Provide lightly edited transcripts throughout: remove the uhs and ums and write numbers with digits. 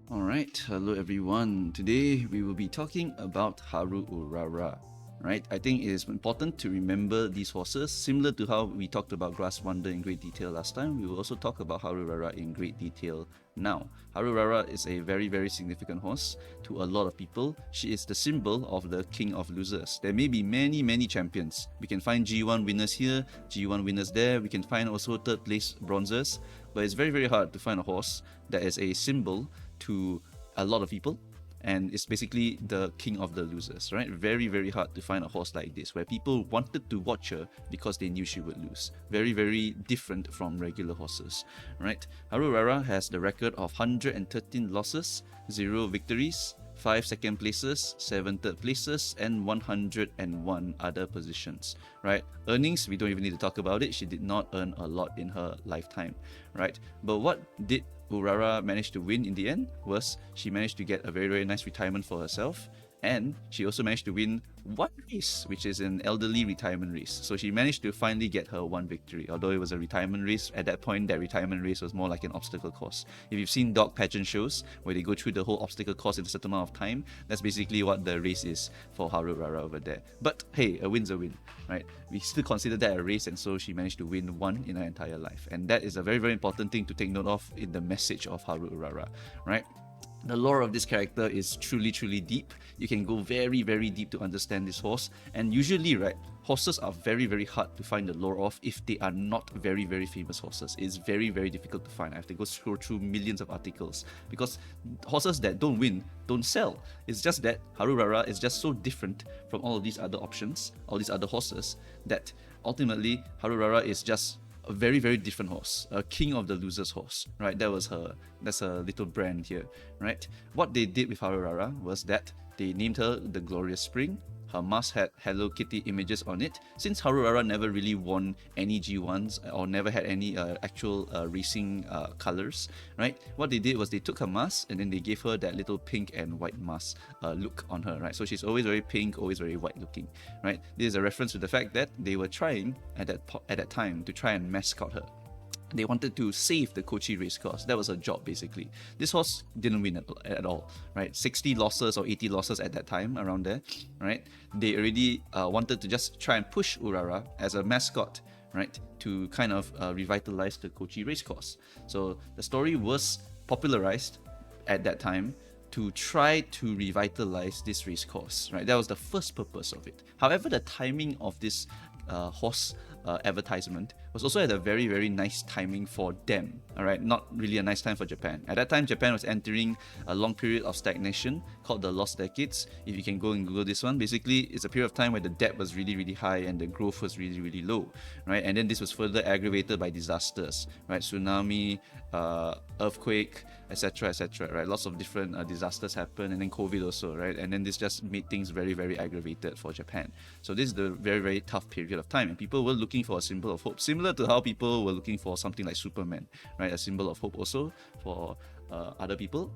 Alright, hello everyone. Today we will be talking about Haru Urara. Right, I think it is important to remember these horses. Similar to how we talked about Grass Wonder in great detail last time, we will also talk about Haru Urara in great detail now. Haru Urara is a very significant horse to a lot of people. She is the symbol of the king of losers. There may be many champions. We can find G1 winners here, G1 winners there. We can find also third place bronzers, but it's very hard to find a horse that is a symbol to a lot of people, and it's basically the king of the losers, right? Very hard to find a horse like this where people wanted to watch her because they knew she would lose. Very different from regular horses, right? Haru Urara has the record of 113 losses, 0 victories, 5 second places, 7 third places, and 101 other positions, right? Earnings, we don't even need to talk about it. She did not earn a lot in her lifetime, right? But what did Urara managed to win in the end was she managed to get a very nice retirement for herself, and she also managed to win one race, which is an elderly retirement race. So she managed to finally get her one victory. Although it was a retirement race, at that point that retirement race was more like an obstacle course. If you've seen dog pageant shows where they go through the whole obstacle course in a certain amount of time, that's basically what the race is for Haru Urara over there. But hey, a win's a win, right? We still consider that a race, and so she managed to win one in her entire life. And that is a very important thing to take note of in the message of Haru Urara, right? The lore of this character is truly deep. You can go very deep to understand this horse, and usually, right, horses are very hard to find the lore of if they are not very famous horses. It's very difficult to find. I have to go scroll through millions of articles because horses that don't win don't sell. It's just that Haru Urara is just so different from all of these other options, all these other horses, that ultimately Haru Urara is just a very different horse, a king of the losers horse, right? That's her little brand here, right? What they did with Haru Urara was that they named her the Glorious Spring. Her mask had Hello Kitty images on it. Since Haru Urara never really won any G1s or never had any actual racing colors, right? What they did was they took her mask and then they gave her that little pink and white mask look on her, right? So she's always very pink, always very white looking, right? This is a reference to the fact that they were trying at that time to try and mascot her. They wanted to save the Kochi racecourse. That was her job, basically. This horse didn't win at all, right? 60 losses or 80 losses at that time, around there, right? They already wanted to just try and push Urara as a mascot, right, to kind of revitalize the Kochi racecourse. So the story was popularized at that time to try to revitalize this racecourse, right? That was the first purpose of it. However, the timing of this horse advertisement was also at a very nice timing for them, all right? Not really a nice time for Japan. At that time, Japan was entering a long period of stagnation called the Lost Decades. If you can go and Google this one, basically it's a period of time where the debt was really high and the growth was really low, right? And then this was further aggravated by disasters, right? Tsunami, earthquake, etc, right? Lots of different disasters happened, and then COVID also, right? And then this just made things very aggravated for Japan. So this is the very tough period of time, and people were looking for a symbol of hope, similar to how people were looking for something like Superman, right? A symbol of hope also for other people,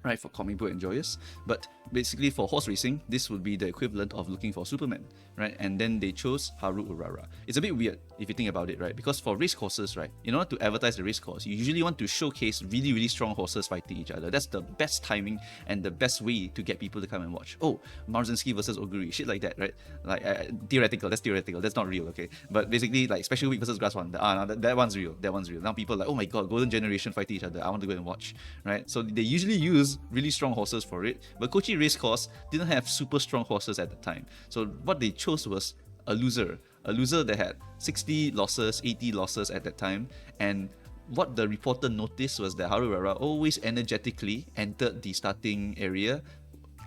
right, for comic book enjoyers. But basically for horse racing, this would be the equivalent of looking for Superman, right? And then they chose Haru Urara. It's a bit weird if you think about it, right? Because for race courses, right, in order to advertise the race course, you usually want to showcase really strong horses fighting each other. That's the best timing and the best way to get people to come and watch. Oh, Marzinski versus Oguri, shit like that, right? Like theoretical, that's not real, okay? But basically, like Special Week versus Grass Wonder, that one's real, Now people are like, oh my god, Golden Generation fighting each other, I want to go and watch, right? So they usually use really strong horses for it, but Kochi racecourse didn't have super strong horses at the time. So what they chose was a loser that had 60 losses, 80 losses at that time. And what the reporter noticed was that Haru Urara always energetically entered the starting area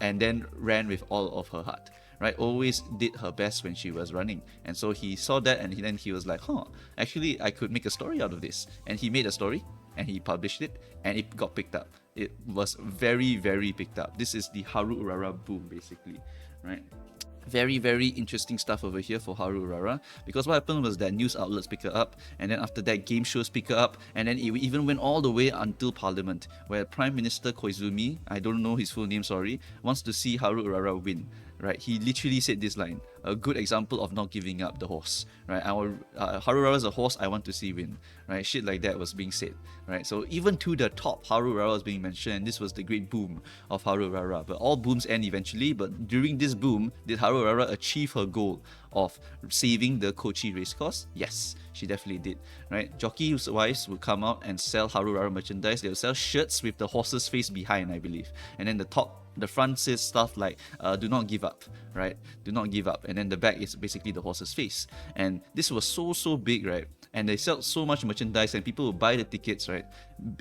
and then ran with all of her heart, right? Always did her best when she was running. And so he saw that, and then he was like, actually I could make a story out of this. And he made a story and he published it, and it got picked up. It was very picked up. This is the Haru Urara boom, basically, right? Very interesting stuff over here for Haru Urara, because what happened was that news outlets pick her up, and then after that game shows pick her up, and then it even went all the way until Parliament, where Prime Minister Koizumi, I don't know his full name, sorry, wants to see Haru Urara win, right, he literally said this line, a good example of not giving up the horse, right? Our Haru Urara is a horse I want to see win, right? Shit like that was being said, right? So even to the top, Haru Urara was being mentioned, and this was the great boom of Haru Urara. But all booms end eventually. But during this boom, did Haru Urara achieve her goal of saving the Kochi racecourse? Yes, she definitely did, right? Jockeys' wives would come out and sell Haru Urara merchandise. They would sell shirts with the horse's face behind, I believe, and then the front says stuff like do not give up, right? Do not give up. And then the back is basically the horse's face. And this was so big, right? And they sell so much merchandise and people would buy the tickets, right?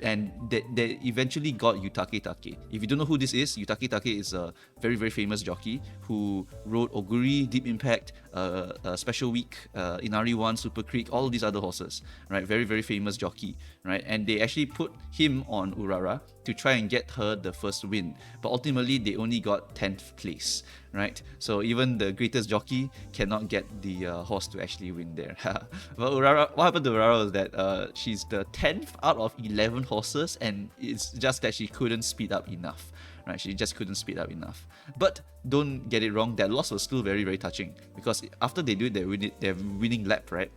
And they eventually got Yutake Take. If you don't know who this is, Yutake Take is a very famous jockey who rode Oguri, Deep Impact, Special Week, Inari 1, Super Creek, all these other horses, right? Very famous jockey, right? And they actually put him on Urara to try and get her the first win. But ultimately, they only got 10th place, right? So even the greatest jockey cannot get the horse to actually win there. But Urara, what happened to Urara was that she's the 10th out of 11 horses, and it's just that she couldn't speed up enough. Right, she just couldn't speed up enough. But don't get it wrong, that loss was still very touching, because after they do their winning lap, right?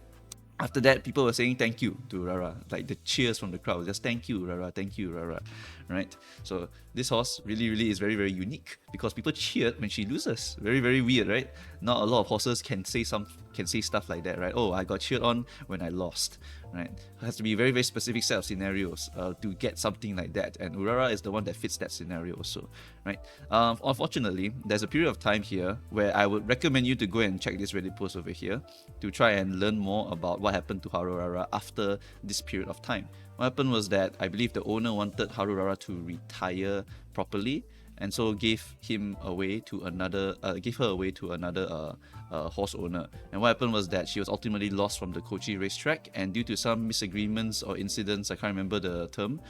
After that, people were saying thank you to Urara, like the cheers from the crowd, just thank you Urara, thank you Urara, right? So this horse really is very unique, because people cheered when she loses. Very weird, right? Not a lot of horses can say stuff like that, right? Oh, I got cheered on when I lost, right? It has to be a very specific set of scenarios to get something like that, and Urara is the one that fits that scenario also, right? Unfortunately, there's a period of time here where I would recommend you to go and check this Reddit post over here to try and learn more about what happened to Haru Urara after this period of time. What happened was that I believe the owner wanted Haru Urara to retire properly, and so gave her away to another horse owner. And what happened was that she was ultimately lost from the Kochi racetrack, and due to some misagreements or incidents, I can't remember the term,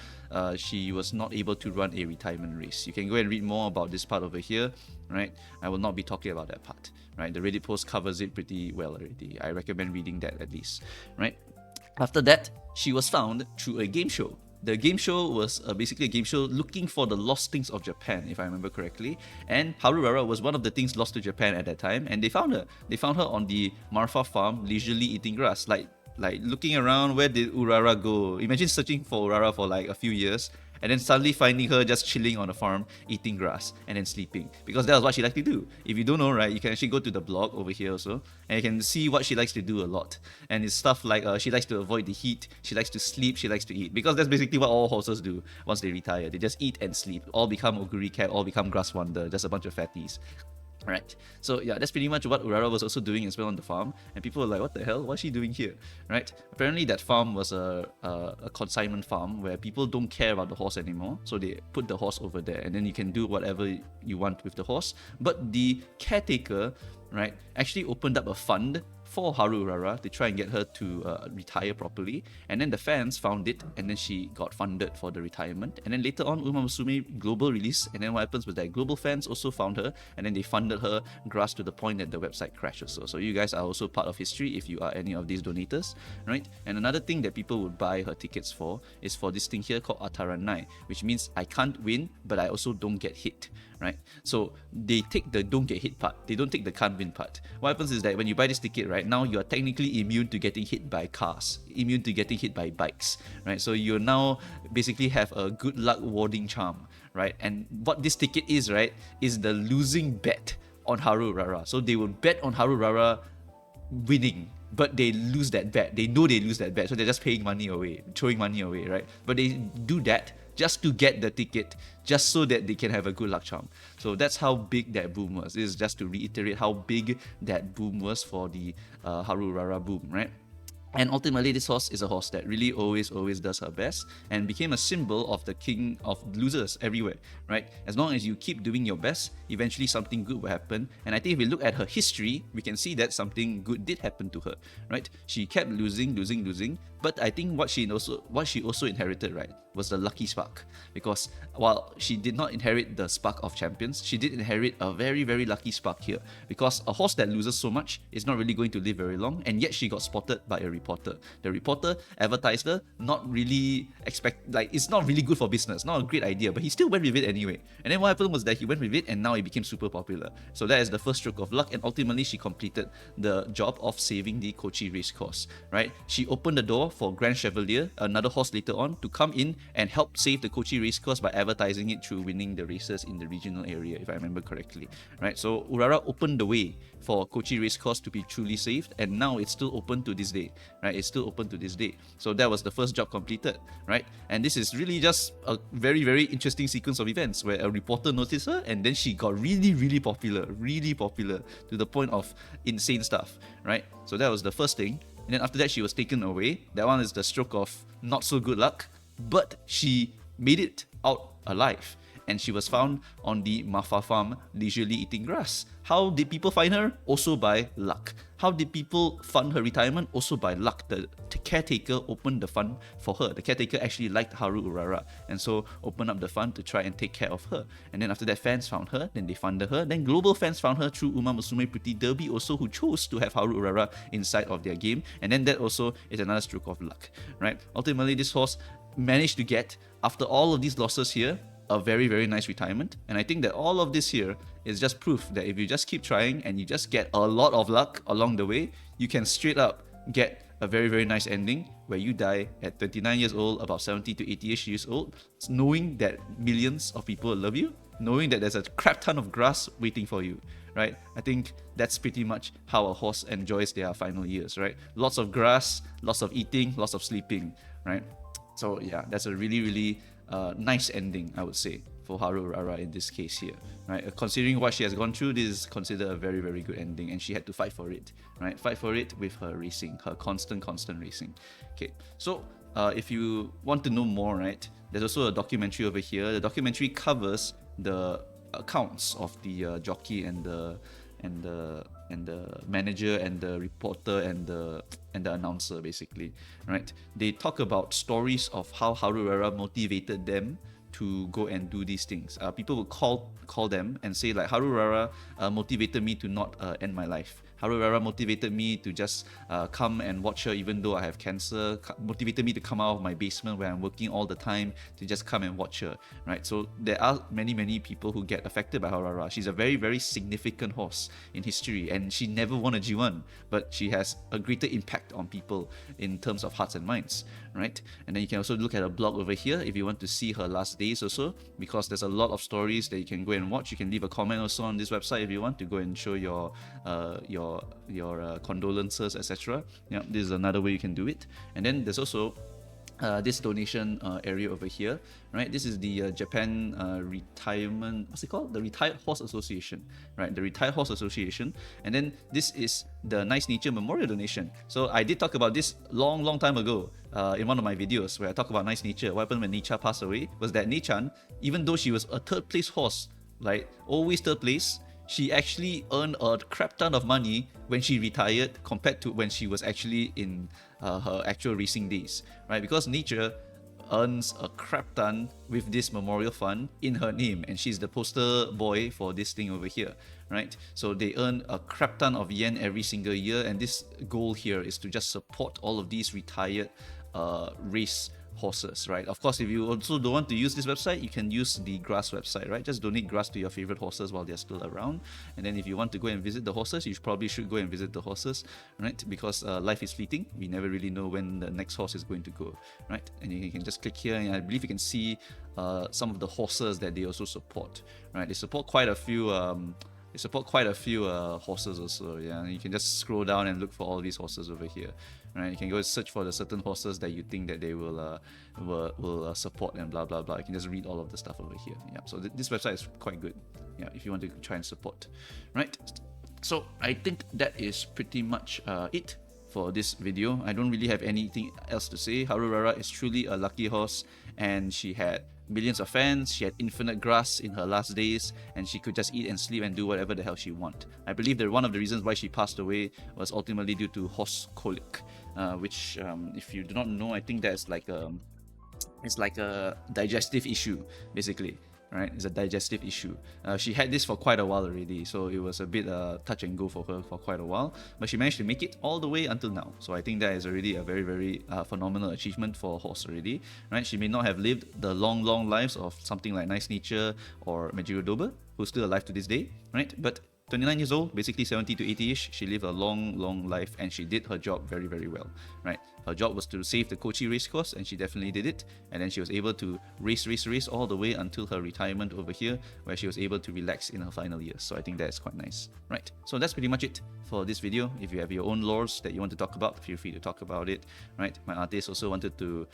she was not able to run a retirement race. You can go and read more about this part over here, right? I will not be talking about that part, right? The Reddit post covers it pretty well already. I recommend reading that at least, right? After that, she was found through a game show. The game show was basically a game show looking for the lost things of Japan, if I remember correctly. And Haru Urara was one of the things lost to Japan at that time, and they found her. They found her on the Marfa farm, leisurely eating grass, like looking around. Where did Urara go? Imagine searching for Urara for like a few years, and then suddenly finding her just chilling on a farm, eating grass, and then sleeping. Because that was what she liked to do. If you don't know, right, you can actually go to the blog over here also, and you can see what she likes to do a lot. And it's stuff like she likes to avoid the heat, she likes to sleep, she likes to eat. Because that's basically what all horses do once they retire. They just eat and sleep. All become Oguri cat, all become grass wander, just a bunch of fatties. Right, so yeah, that's pretty much what Urara was also doing as well on the farm, and people were like, what the hell, what's she doing here, right? Apparently that farm was a consignment farm where people don't care about the horse anymore, so they put the horse over there, and then you can do whatever you want with the horse. But the caretaker, right, actually opened up a fund for Haru Urara to try and get her to retire properly, and then the fans found it, and then she got funded for the retirement. And then later on, Musume Global released, and then what happens was that global fans also found her, and then they funded her grass to the point that the website crashed also. So you guys are also part of history if you are any of these donators, right? And another thing that people would buy her tickets for is for this thing here called Ataranai, which means I can't win, but I also don't get hit, right? So they take the don't get hit part, they don't take the can't win part. What happens is that when you buy this ticket, right, now you are technically immune to getting hit by cars, immune to getting hit by bikes, right? So you now basically have a good luck warding charm, right? And what this ticket is, right, is the losing bet on Haru Urara. So they will bet on Haru Urara winning, but they lose that bet. They know they lose that bet, so they're just paying money away, throwing money away, right? But they do that just to get the ticket, just so that they can have a good luck charm. So that's how big that boom was. This is just to reiterate how big that boom was for the Haru Urara boom, right? And ultimately, this horse is a horse that really always does her best and became a symbol of the king of losers everywhere, right? As long as you keep doing your best, eventually something good will happen. And I think if we look at her history, we can see that something good did happen to her, right? She kept losing, but I think what she also inherited, right, was the lucky spark, because while she did not inherit the spark of champions, she did inherit a very, very lucky spark here, because a horse that loses so much is not really going to live very long, and yet she got spotted by a reporter. The reporter advertised her, not really it's not really good for business, not a great idea, but he still went with it anyway. And then what happened was that he went with it, and now it became super popular. So that is the first stroke of luck, and ultimately she completed the job of saving the Kochi racecourse, right? She opened the door for Grand Chevalier, another horse later on, to come in and help save the Kochi racecourse by advertising it through winning the races in the regional area, if I remember correctly, right? So Urara opened the way for Kochi racecourse to be truly saved, and now it's still open to this day, right? It's still open to this day. So that was the first job completed, right? And this is really just a very, very interesting sequence of events where a reporter noticed her, and then she got really, really popular to the point of insane stuff, right? So that was the first thing. And then after that, she was taken away. That one is the stroke of not so good luck, but she made it out alive. And she was found on the Mafa farm, leisurely eating grass. How did people find her? Also by luck. How did people fund her retirement? Also by luck. The caretaker opened the fund for her. The caretaker actually liked Haru Urara, and so opened up the fund to try and take care of her. And then after that, fans found her, then they funded her. Then global fans found her through Uma Musume Pretty Derby also, who chose to have Haru Urara inside of their game. And then that also is another stroke of luck, right? Ultimately, this horse managed to get, after all of these losses here, a very, very nice retirement. And I think that all of this here is just proof that if you just keep trying and you just get a lot of luck along the way, you can straight up get a very, very nice ending where you die at 29 years old, about 70 to 80-ish years old, knowing that millions of people love you, knowing that there's a crap ton of grass waiting for you, right? I think that's pretty much how a horse enjoys their final years, right? Lots of grass, lots of eating, lots of sleeping, right? So yeah, that's a really, really nice ending, I would say, for Haru Urara in this case here, right? Considering what she has gone through, this is considered a very, very good ending, and she had to fight for it, right? Fight for it with her racing, her constant racing. Okay, so if you want to know more, right, there's also a documentary over here. The documentary covers the accounts of the jockey and the manager and the reporter and the announcer, basically, right? They talk about stories of how Haru Urara motivated them to go and do these things. People will call them and say like, Haru Urara motivated me to not end my life. Haru Urara motivated me to just come and watch her even though I have cancer, motivated me to come out of my basement where I'm working all the time to just come and watch her, right? So there are many, many people who get affected by Haru Urara. She's a very, very significant horse in history, and she never won a G1, but she has a greater impact on people in terms of hearts and minds, right? And then you can also look at a blog over here if you want to see her last days also, because there's a lot of stories that you can go and watch. You can leave a comment also on this website if you want to go and show your condolences, etc. Yeah, this is another way you can do it. And then there's also this donation area over here, right? This is the Japan retirement, what's it called? The Retired Horse Association, right? The Retired Horse Association. And then this is the Nice Nature Memorial donation. So I did talk about this long time ago in one of my videos where I talk about Nice Nature. What happened when Nicha passed away was that Nichan, even though she was a third place horse, like always third place, she actually earned a crap ton of money when she retired compared to when she was actually in her actual racing days, right? Because Nature earns a crap ton with this memorial fund in her name, and she's the poster boy for this thing over here, right? So they earn a crap ton of yen every single year, and this goal here is to just support all of these retired race horses, right? Of course, if you also don't want to use this website, you can use the grass website, right? Just donate grass to your favorite horses while they're still around. And then if you want to go and visit the horses, you probably should go and visit the horses, right? Because life is fleeting. We never really know when the next horse is going to go, right? And you can just click here, and I believe you can see some of the horses that they also support, right? They support quite a few horses also, yeah. And you can just scroll down and look for all these horses over here, right? You can go search for the certain horses that you think that they will support and blah blah blah. You can just read all of the stuff over here. Yeah. So this website is quite good. Yeah, if you want to try and support, right? So I think that is pretty much it for this video. I don't really have anything else to say. Haru Urara is truly a lucky horse, and she had millions of fans, she had infinite grass in her last days, and she could just eat and sleep and do whatever the hell she wanted. I believe that one of the reasons why she passed away was ultimately due to horse colic, which if you do not know, I think that's like it's like a digestive issue, basically. Right, it's a digestive issue. She had this for quite a while already, so it was a bit touch and go for her for quite a while. But she managed to make it all the way until now. So I think that is already a very, very phenomenal achievement for a horse already. Right, she may not have lived the long, long lives of something like Nice Nature or Majiro Dober, who's still alive to this day. Right, but 29 years old, basically 70 to 80-ish, she lived a long, long life and she did her job very, very well, right? Her job was to save the Kochi racecourse and she definitely did it. And then she was able to race all the way until her retirement over here, where she was able to relax in her final years. So I think that's quite nice, right? So that's pretty much it for this video. If you have your own lores that you want to talk about, feel free to talk about it, right? My artist also wanted to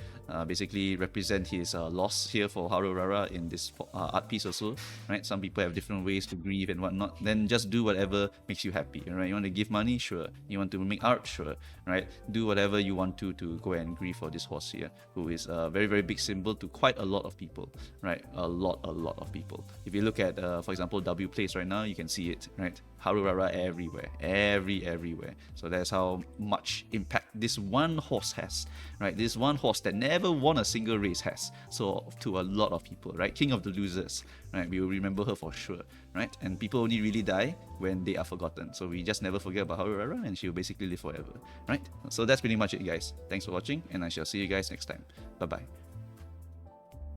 basically represent his loss here for Haru Urara in this art piece also, right? Some people have different ways to grieve and whatnot. Then just do whatever makes you happy, right? You want to give money? Sure. You want to make art? Sure, right? Do whatever you want to go and grieve for this horse here, who is a very, very big symbol to quite a lot of people, right? A lot of people. If you look at, for example, W Place right now, you can see it, right? Haru Urara everywhere, everywhere. So that's how much impact this one horse has, right? This one horse that never won a single race has. So to a lot of people, right? King of the losers, right? We will remember her for sure, right? And people only really die when they are forgotten. So we just never forget about Haru Urara and she will basically live forever, right? So that's pretty much it, guys. Thanks for watching and I shall see you guys next time. Bye-bye.